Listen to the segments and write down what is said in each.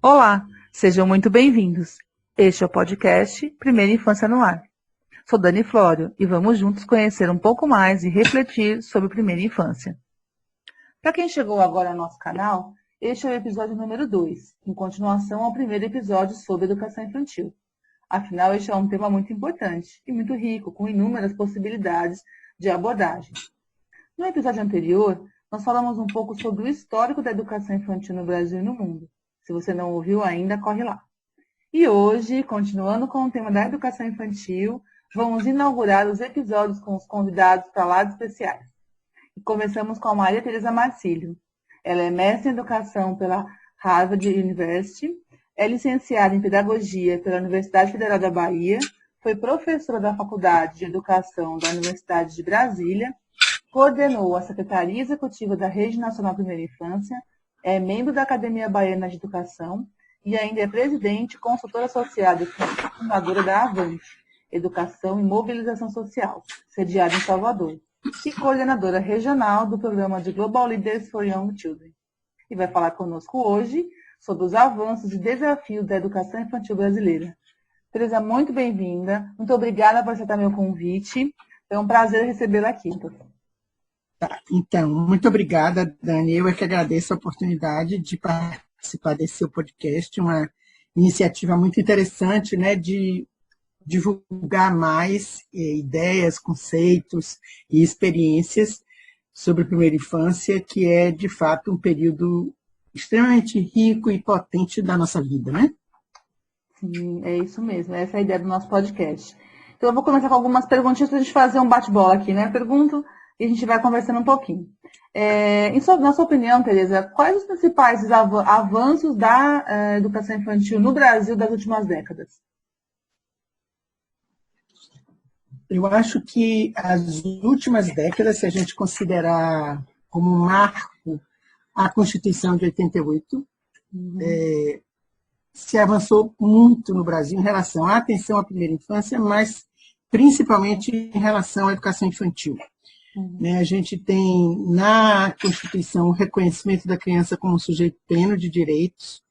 Olá, sejam muito bem-vindos. Este é o podcast Primeira Infância no Ar. Sou Dani Flório e vamos juntos conhecer um pouco mais e refletir sobre primeira infância. Para quem chegou agora ao nosso canal, este é o episódio número 2, em continuação ao primeiro episódio sobre educação infantil. Afinal, este é um tema muito importante e muito rico, com inúmeras possibilidades de abordagem. No episódio anterior, nós falamos um pouco sobre o histórico da educação infantil no Brasil e no mundo. Se você não ouviu ainda, corre lá. E hoje, continuando com o tema da educação infantil, vamos inaugurar os episódios com os convidados para lá de especiais. E começamos com a Maria Tereza Marcílio. Ela é mestre em educação pela Harvard University, é licenciada em pedagogia pela Universidade Federal da Bahia, foi professora da Faculdade de Educação da Universidade de Brasília, coordenou a Secretaria Executiva da Rede Nacional Primeira Infância, é membro da Academia Baiana de Educação e ainda é presidente e consultora associada e fundadora da Avante, Educação e Mobilização Social, sediada em Salvador, e coordenadora regional do programa de Global Leaders for Young Children. E vai falar conosco hoje sobre os avanços e desafios da educação infantil brasileira. Tereza, muito bem-vinda. Muito obrigada por aceitar meu convite. É um prazer recebê-la aqui. Tá, então, muito obrigada, Dani. Eu é que agradeço a oportunidade de participar desse seu podcast, uma iniciativa muito interessante, né, de divulgar mais ideias, conceitos e experiências sobre a primeira infância, que é, de fato, um período extremamente rico e potente da nossa vida, né? Sim, é isso mesmo. Essa é a ideia do nosso podcast. Então, eu vou começar com algumas perguntinhas para a gente fazer um bate-bola aqui, né? Pergunto e a gente vai conversando um pouquinho. Na sua opinião, Tereza, quais os principais avanços da educação infantil no Brasil das últimas décadas? Eu acho que as últimas décadas, se a gente considerar como um marco a Constituição de 88, se avançou muito no Brasil em relação à atenção à primeira infância, mas principalmente em relação à educação infantil. A gente tem na Constituição o reconhecimento da criança como um sujeito pleno de direitos,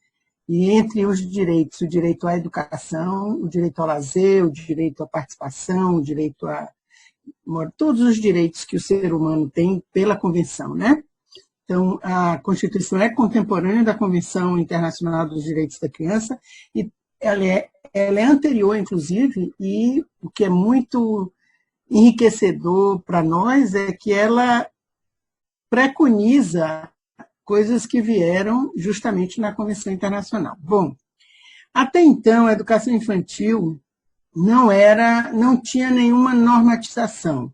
e entre os direitos, o direito à educação, o direito ao lazer, o direito à participação, o direito a todos os direitos que o ser humano tem pela Convenção, né? Então, a Constituição é contemporânea da Convenção Internacional dos Direitos da Criança e ela é anterior, inclusive, e o que é muito enriquecedor para nós é que ela preconiza coisas que vieram justamente na Convenção Internacional. Bom, até então, a educação infantil não tinha nenhuma normatização.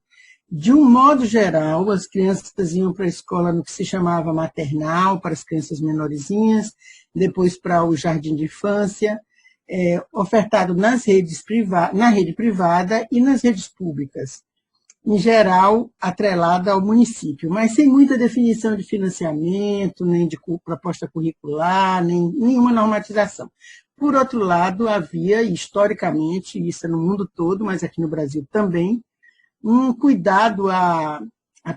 De um modo geral, as crianças iam para a escola no que se chamava maternal, para as crianças menorzinhas, depois para o jardim de infância, ofertado na rede privada e nas redes públicas, em geral atrelada ao município, mas sem muita definição de financiamento, nem de proposta curricular, nem nenhuma normatização. Por outro lado, havia, historicamente, isso é no mundo todo, mas aqui no Brasil também, um cuidado à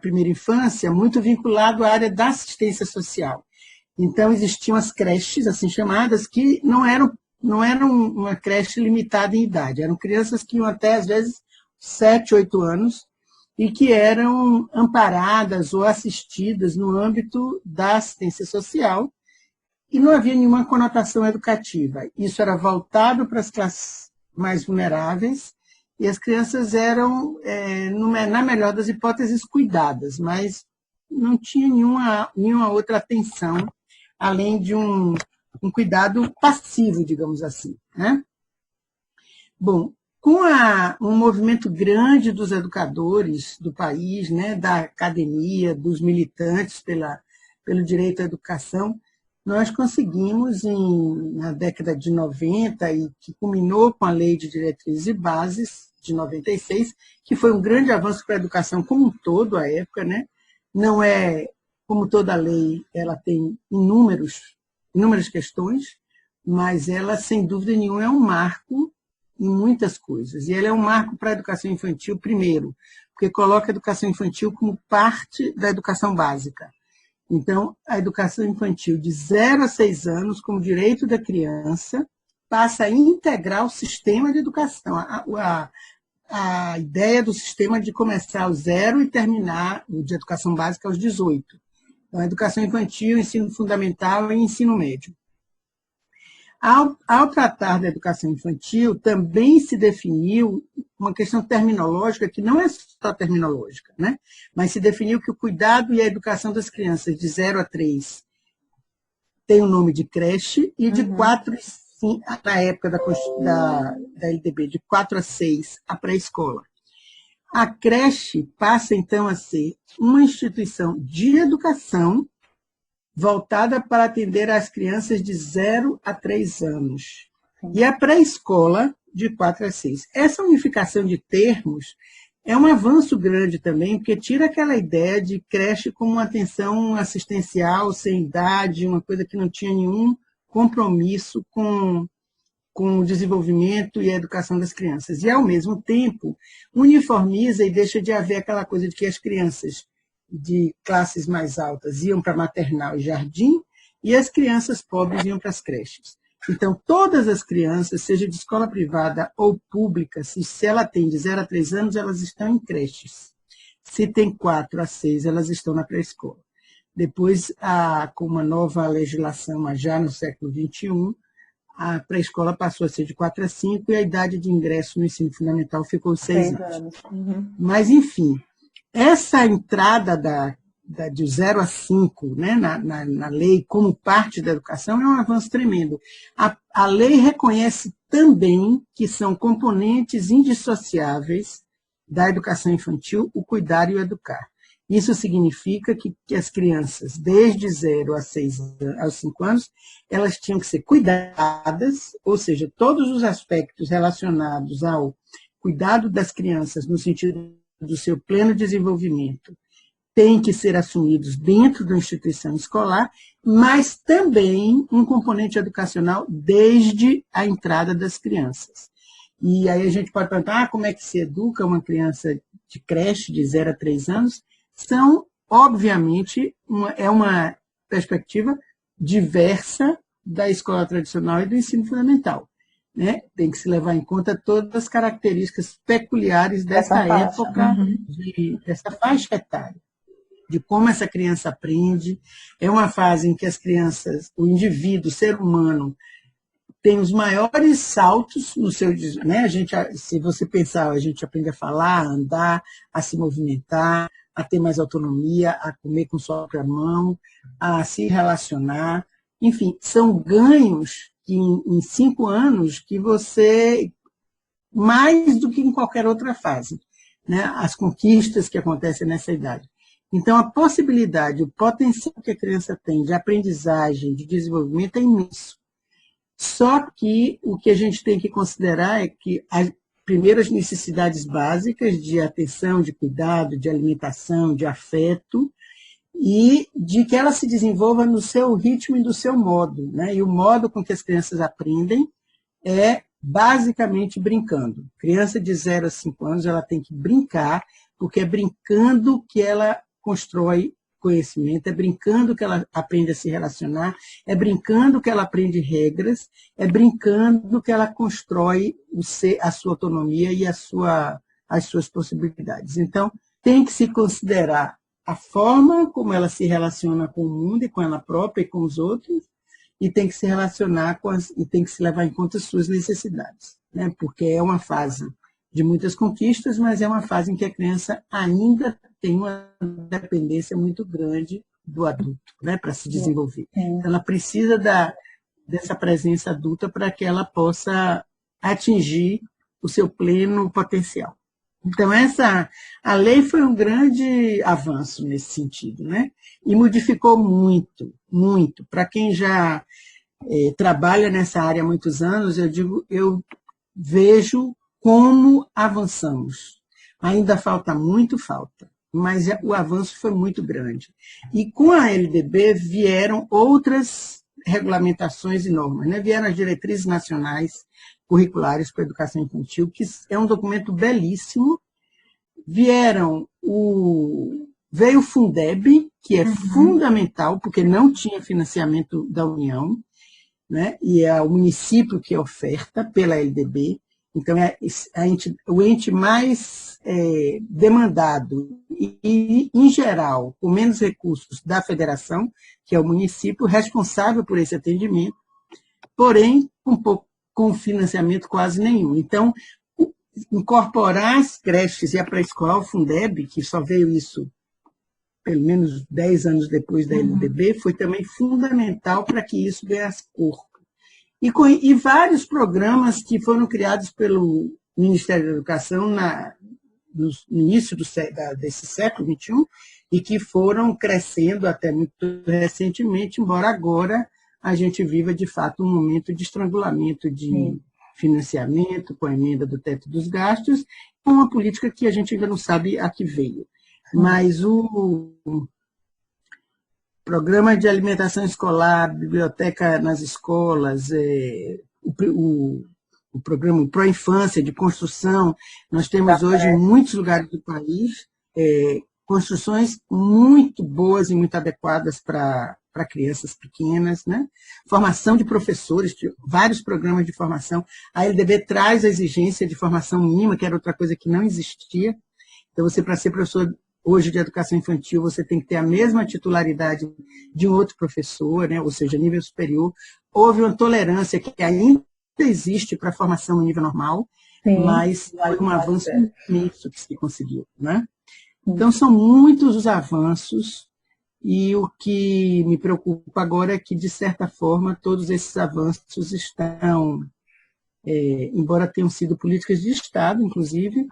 primeira infância muito vinculado à área da assistência social. Então, existiam as creches, assim chamadas, que não eram uma creche limitada em idade, eram crianças que iam até, às vezes, 7, 8 anos, e que eram amparadas ou assistidas no âmbito da assistência social, e não havia nenhuma conotação educativa. Isso era voltado para as classes mais vulneráveis, e as crianças eram, na melhor das hipóteses, cuidadas, mas não tinha nenhuma outra atenção, além de um cuidado passivo, digamos assim, né? Bom, com um movimento grande dos educadores do país, né, da academia, dos militantes pelo direito à educação, nós conseguimos, na década de 90, e que culminou com a Lei de Diretrizes e Bases, de 96, que foi um grande avanço para a educação como um todo, à época, né? Não é, como toda lei, ela tem inúmeras questões, mas ela, sem dúvida nenhuma, é um marco em muitas coisas. E ela é um marco para a educação infantil, primeiro, porque coloca a educação infantil como parte da educação básica. Então, a educação infantil de 0 a 6 anos, como direito da criança, passa a integrar o sistema de educação. A ideia do sistema de começar aos 0 e terminar o de educação básica aos 18. Então, a educação infantil, ensino fundamental e ensino médio. Ao tratar da educação infantil, também se definiu uma questão terminológica, que não é só terminológica, né? Mas se definiu que o cuidado e a educação das crianças de 0 a 3 tem o nome de creche, e de 4 na época da LDB, de 4 a 6, a pré-escola. A creche passa, então, a ser uma instituição de educação voltada para atender as crianças de 0 a 3 anos. E a pré-escola, de 4 a 6. Essa unificação de termos é um avanço grande também, porque tira aquela ideia de creche como uma atenção assistencial, sem idade, uma coisa que não tinha nenhum compromisso com o desenvolvimento e a educação das crianças. E, ao mesmo tempo, uniformiza e deixa de haver aquela coisa de que as crianças de classes mais altas iam para maternal e jardim, e as crianças pobres iam para as creches. Então, todas as crianças, seja de escola privada ou pública, se ela tem de 0 a 3 anos, elas estão em creches. Se tem 4 a 6, elas estão na pré-escola. Depois, com uma nova legislação, mas já no século XXI, a pré-escola passou a ser de 4 a 5 e a idade de ingresso no ensino fundamental ficou 6 anos. Mas, enfim, essa entrada de 0 a 5, né, na lei como parte da educação é um avanço tremendo. A lei reconhece também que são componentes indissociáveis da educação infantil o cuidar e o educar. Isso significa que as crianças, desde 0 aos 5 anos, elas tinham que ser cuidadas, ou seja, todos os aspectos relacionados ao cuidado das crianças no sentido do seu pleno desenvolvimento têm que ser assumidos dentro da instituição escolar, mas também um componente educacional desde a entrada das crianças. E aí a gente pode perguntar, como é que se educa uma criança de creche de 0 a 3 anos? São, obviamente, uma perspectiva diversa da escola tradicional e do ensino fundamental. Né? Tem que se levar em conta todas as características peculiares dessa época, dessa faixa etária, de como essa criança aprende. É uma fase em que as crianças, o indivíduo, o ser humano, tem os maiores saltos no seu... Né? Se você pensar, a gente aprende a falar, a andar, a se movimentar, a ter mais autonomia, a comer com sua própria mão, a se relacionar. Enfim, são ganhos que em 5 anos que você, mais do que em qualquer outra fase, né? As conquistas que acontecem nessa idade. Então, a possibilidade, o potencial que a criança tem de aprendizagem, de desenvolvimento é imenso. Só que o que a gente tem que considerar é que as primeiras necessidades básicas de atenção, de cuidado, de alimentação, de afeto, e de que ela se desenvolva no seu ritmo e do seu modo. Né? E o modo com que as crianças aprendem é basicamente brincando. Criança de 0 a 5 anos, ela tem que brincar, porque é brincando que ela constrói conhecimento, é brincando que ela aprende a se relacionar, é brincando que ela aprende regras, é brincando que ela constrói a sua autonomia e as suas possibilidades. Então, tem que se considerar a forma como ela se relaciona com o mundo e com ela própria e com os outros, e tem que se relacionar e tem que se levar em conta as suas necessidades, né? Porque é uma fase de muitas conquistas, mas é uma fase em que a criança ainda tem uma dependência muito grande do adulto, né, para se desenvolver. Então, ela precisa dessa presença adulta para que ela possa atingir o seu pleno potencial. Então, a lei foi um grande avanço nesse sentido, né? E modificou muito, muito. Para quem já trabalha nessa área há muitos anos, eu vejo como avançamos. Ainda falta muito, mas o avanço foi muito grande. E com a LDB vieram outras regulamentações e normas, né? Vieram as diretrizes nacionais curriculares para a educação infantil, que é um documento belíssimo. Vieram Veio o Fundeb, que é fundamental, porque não tinha financiamento da União, né? E é o município que oferta pela LDB. Então, é o ente mais demandado e, em geral, com menos recursos da federação, que é o município, responsável por esse atendimento, porém, com financiamento quase nenhum. Então, incorporar as creches e a pré-escola ao Fundeb, que só veio isso pelo menos 10 anos depois da LDB, foi também fundamental para que isso ganhasse corpo. E vários programas que foram criados pelo Ministério da Educação no início desse século XXI e que foram crescendo até muito recentemente, embora agora a gente viva, de fato, um momento de estrangulamento de financiamento, com a emenda do teto dos gastos, com uma política que a gente ainda não sabe a que veio. Mas o programa de alimentação escolar, biblioteca nas escolas, o programa Pró-Infância de construção, nós temos hoje em muitos lugares do país construções muito boas e muito adequadas para crianças pequenas, né? Formação de professores, vários programas de formação. A LDB traz a exigência de formação mínima, que era outra coisa que não existia. Então, você, para ser professor hoje de educação infantil, você tem que ter a mesma titularidade de um outro professor, né? Ou seja, nível superior. Houve uma tolerância que ainda existe para a formação no nível normal, mas foi um avanço imenso que se conseguiu, né? Então, são muitos os avanços, e o que me preocupa agora é que, de certa forma, todos esses avanços estão, embora tenham sido políticas de Estado, inclusive,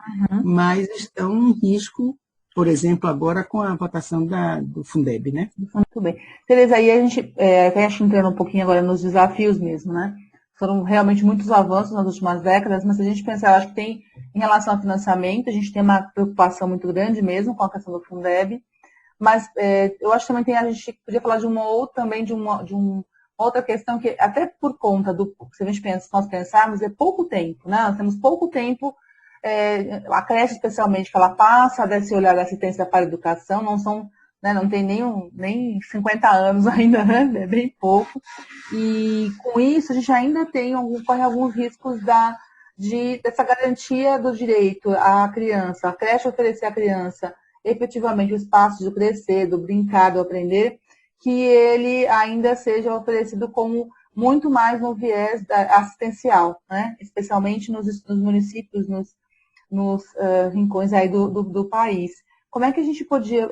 mas estão em risco, por exemplo, agora com a votação do Fundeb, né? Muito bem. Tereza, aí a gente entrando um pouquinho agora nos desafios mesmo, né? Foram realmente muitos avanços nas últimas décadas, mas se a gente pensar, eu acho que tem, em relação ao financiamento, a gente tem uma preocupação muito grande mesmo com a questão do Fundeb, mas eu acho que também a gente podia falar de uma outra questão que, até por conta do, se a gente pensa, se nós pensarmos, é pouco tempo, né? Nós temos pouco tempo, a creche especialmente, que ela passa desse olhar da assistência para a educação, não são, né, não tem nem 50 anos ainda, né? É bem pouco. E com isso a gente ainda corre alguns riscos dessa garantia do direito à criança, a creche oferecer à criança efetivamente o espaço de crescer, do brincar, do aprender, que ele ainda seja oferecido como muito mais no viés assistencial, né? Especialmente nos municípios, nos rincões aí do país. Como é que a gente podia,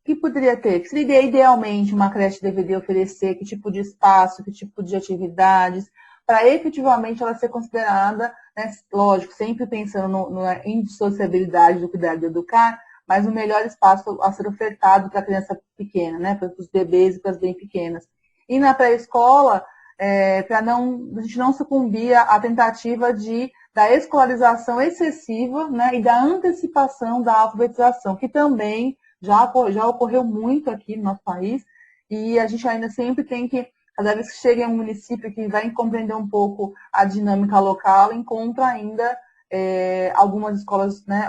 que poderia ter? Que seria idealmente uma creche deveria oferecer? Que tipo de espaço, que tipo de atividades, para efetivamente ela ser considerada, né, lógico, sempre pensando na indissociabilidade do cuidar de educar, mas o melhor espaço a ser ofertado para a criança pequena, né, para os bebês e para as bem pequenas. E na pré-escola, para a gente não sucumbir à tentativa da escolarização excessiva, né, e da antecipação da alfabetização, que também já ocorreu muito aqui no nosso país, e a gente ainda sempre tem que, cada vez que chega em um município que vai compreender um pouco a dinâmica local, encontra ainda algumas escolas, né,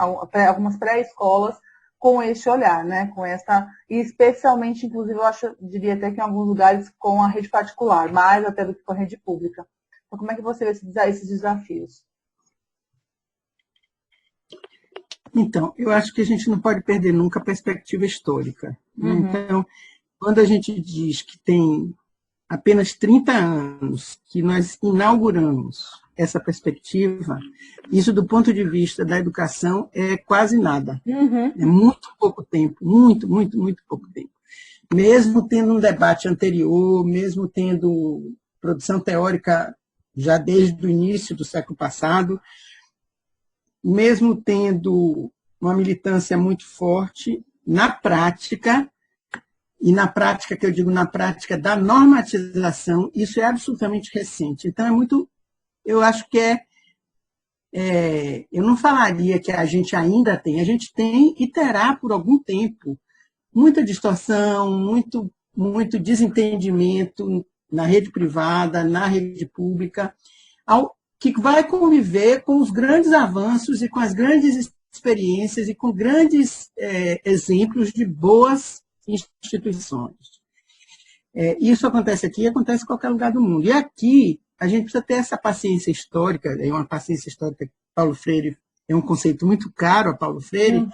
algumas pré-escolas com este olhar, né, e especialmente, inclusive, diria até que em alguns lugares com a rede particular, mais até do que com a rede pública. Então, como é que você vê esses desafios? Então, eu acho que a gente não pode perder nunca a perspectiva histórica, né? Então, quando a gente diz que tem apenas 30 anos que nós inauguramos essa perspectiva, isso do ponto de vista da educação é quase nada. É muito pouco tempo, muito, muito, muito pouco tempo. Mesmo tendo um debate anterior, mesmo tendo produção teórica já desde o início do século passado, mesmo tendo uma militância muito forte, na prática, e na prática, que eu digo na prática da normatização, isso é absolutamente recente. Então, eu acho que eu não falaria que a gente ainda tem, a gente tem e terá por algum tempo muita distorção, muito, muito desentendimento na rede privada, na rede pública, que vai conviver com os grandes avanços e com as grandes experiências e com grandes exemplos de boas instituições. Isso acontece aqui e acontece em qualquer lugar do mundo. E aqui, a gente precisa ter essa paciência histórica, é uma paciência histórica que Paulo Freire, é um conceito muito caro a Paulo Freire,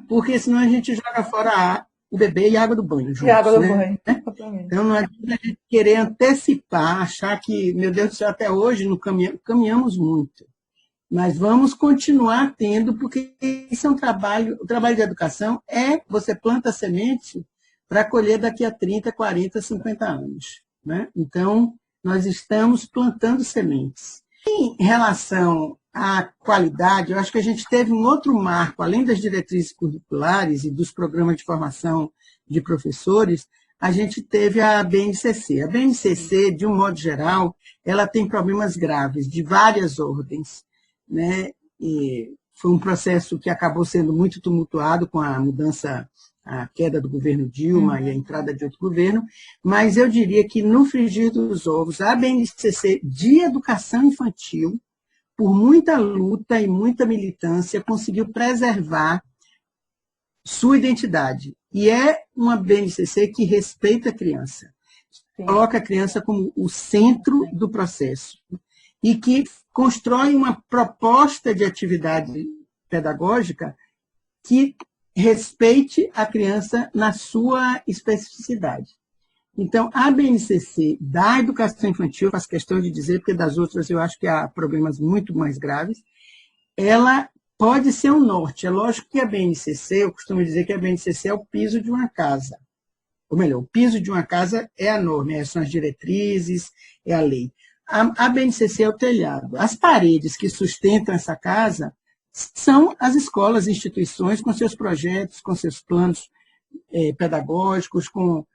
porque senão a gente joga fora o bebê e a água do banho juntos. E a água do né? banho. Então, não adianta a gente querer antecipar, achar que, meu Deus do céu, até hoje não caminhamos muito. Mas vamos continuar tendo, porque isso é um trabalho, o trabalho de educação é você planta a semente para colher daqui a 30, 40, 50 anos. Né? Então, nós estamos plantando sementes. Em relação à qualidade, eu acho que a gente teve um outro marco, além das diretrizes curriculares e dos programas de formação de professores, a gente teve a BNCC. A BNCC, de um modo geral, ela tem problemas graves, de várias ordens. Né? E foi um processo que acabou sendo muito tumultuado com a mudança, a queda do governo Dilma e a entrada de outro governo, mas eu diria que no frigir dos ovos, a BNCC de educação infantil, por muita luta e muita militância, conseguiu preservar sua identidade. E é uma BNCC que respeita a criança, coloca a criança como o centro do processo e que constrói uma proposta de atividade pedagógica que respeite a criança na sua especificidade. Então, a BNCC da educação infantil, faço questão de dizer, porque das outras eu acho que há problemas muito mais graves, ela pode ser um norte. É lógico que a BNCC, eu costumo dizer que a BNCC é o piso de uma casa. Ou melhor, o piso de uma casa é a norma, são as diretrizes, é a lei. A BNCC é o telhado. As paredes que sustentam essa casa são as escolas e instituições com seus projetos, com seus planos pedagógicos, com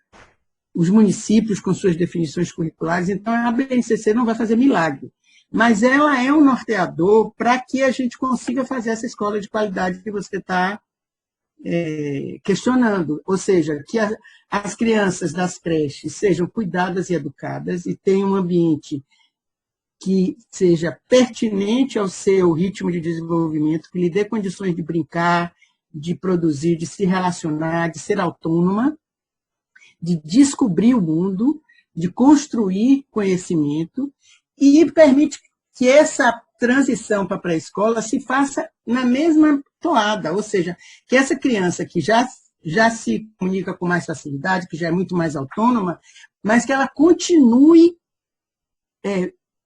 os municípios com suas definições curriculares. Então, a BNCC não vai fazer milagre, mas ela é um norteador para que a gente consiga fazer essa escola de qualidade que você está questionando, ou seja, que as crianças das creches sejam cuidadas e educadas e tenham um ambiente que seja pertinente ao seu ritmo de desenvolvimento, que lhe dê condições de brincar, de produzir, de se relacionar, de ser autônoma, de descobrir o mundo, de construir conhecimento e permite que essa transição para a pré-escola se faça na mesma toada, ou seja, que essa criança que já se comunica com mais facilidade, que já é muito mais autônoma, mas que ela continue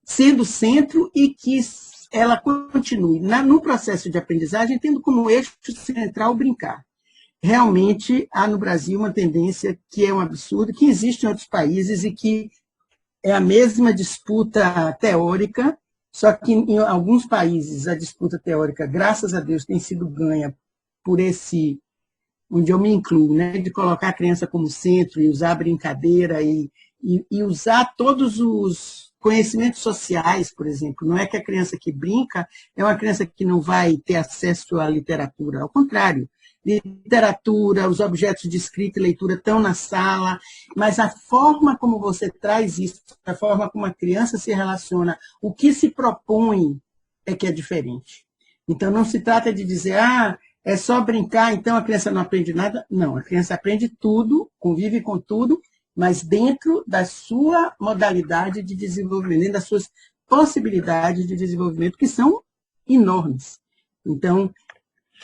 sendo centro e que ela continue no processo de aprendizagem, tendo como eixo central brincar. Realmente, há no Brasil uma tendência que é um absurdo, que existe em outros países e que é a mesma disputa teórica, só que em alguns países a disputa teórica, graças a Deus, tem sido ganha por esse, onde eu me incluo, né, de colocar a criança como centro e usar a brincadeira e usar todos os conhecimentos sociais, por exemplo. Não é que a criança que brinca é uma criança que não vai ter acesso à literatura, ao contrário. Literatura, os objetos de escrita e leitura estão na sala, mas a forma como você traz isso, a forma como a criança se relaciona, o que se propõe é que é diferente. Então, não se trata de dizer, é só brincar, então a criança não aprende nada. Não, a criança aprende tudo, convive com tudo, mas dentro da sua modalidade de desenvolvimento, dentro das suas possibilidades de desenvolvimento, que são enormes. Então,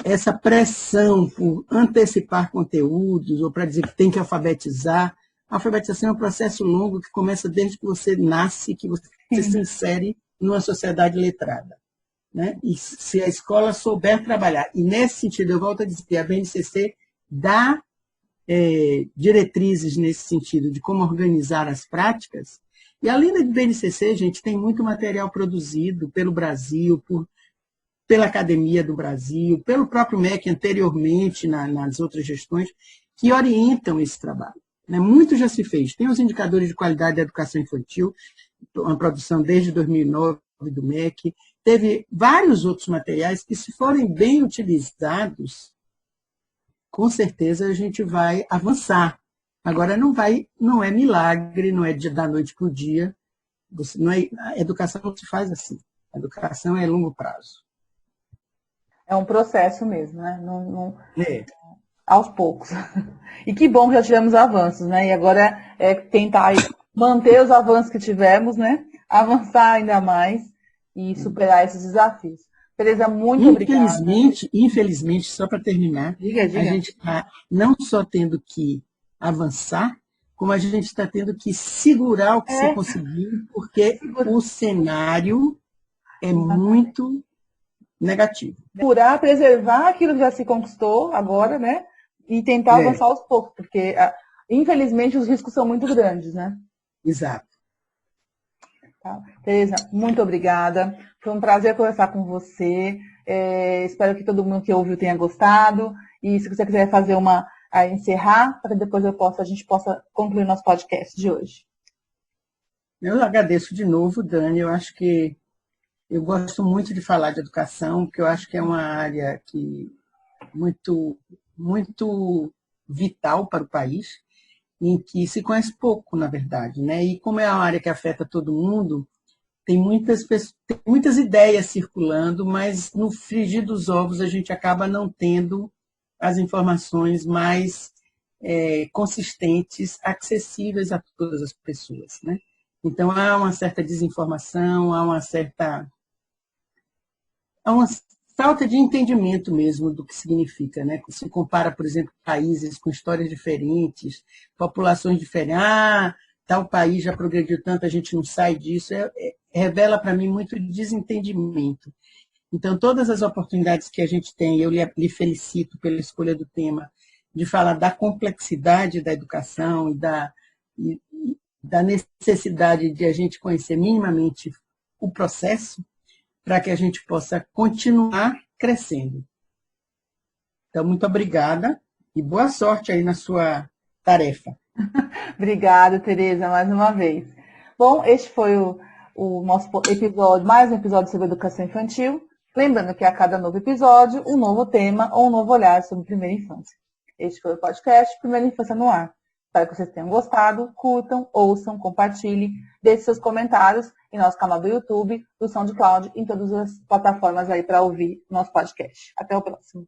essa pressão por antecipar conteúdos, ou para dizer que tem que alfabetizar, a alfabetização é um processo longo que começa desde que você nasce, que você se insere numa sociedade letrada. Né? E se a escola souber trabalhar, e nesse sentido, eu volto a dizer, a BNCC dá diretrizes nesse sentido, de como organizar as práticas, e além da BNCC, gente, tem muito material produzido pelo Brasil, pela Academia do Brasil, pelo próprio MEC anteriormente, nas outras gestões, que orientam esse trabalho. Né? Muito já se fez. Tem os indicadores de qualidade da educação infantil, uma produção desde 2009 do MEC, teve vários outros materiais que, se forem bem utilizados, com certeza a gente vai avançar. Agora, não é milagre, não é da noite para o dia. A educação não se faz assim. A educação é a longo prazo. É um processo mesmo, né? É, Aos poucos. E que bom que já tivemos avanços, né? E agora é tentar aí manter os avanços que tivemos, né? Avançar ainda mais e superar esses desafios. Tereza, muito obrigada. infelizmente, só para terminar, Diga, a diga. gente está não só tendo que avançar, como a gente está tendo que segurar o que se É, conseguiu, porque segura- o cenário é muito negativo. segurar, preservar aquilo que já se conquistou agora, né? E tentar É, avançar aos poucos, porque infelizmente os riscos são muito grandes, né? exato. Tá? Tereza, muito obrigada. Foi um prazer conversar com você. Espero que todo mundo que ouviu tenha gostado. E se você quiser fazer encerrar, para que depois a gente possa concluir nosso podcast de hoje. Eu agradeço de novo, Dani. Eu acho que eu gosto muito de falar de educação, porque eu acho que é uma área que muito, muito vital para o país, em que se conhece pouco, na verdade, né? E como é uma área que afeta todo mundo, tem muitas ideias circulando, mas no frigir dos ovos a gente acaba não tendo as informações mais consistentes, acessíveis a todas as pessoas, né? Então há uma certa desinformação, há uma falta de entendimento mesmo do que significa, né? Se compara, por exemplo, países com histórias diferentes, populações diferentes. Tal país já progrediu tanto, a gente não sai disso. Revela para mim muito desentendimento. Então, todas as oportunidades que a gente tem, eu lhe felicito pela escolha do tema, de falar da complexidade da educação e da necessidade de a gente conhecer minimamente o processo, para que a gente possa continuar crescendo. Então, muito obrigada e boa sorte aí na sua tarefa. Obrigada, Tereza, mais uma vez. Bom, este foi o nosso episódio, mais um episódio sobre educação infantil. Lembrando que a cada novo episódio, um novo tema ou um novo olhar sobre primeira infância. Este foi o podcast Primeira Infância no Ar. Espero que vocês tenham gostado, curtam, ouçam, compartilhem, deixem seus comentários em nosso canal do YouTube, do SoundCloud, em todas as plataformas aí para ouvir nosso podcast. Até o próximo.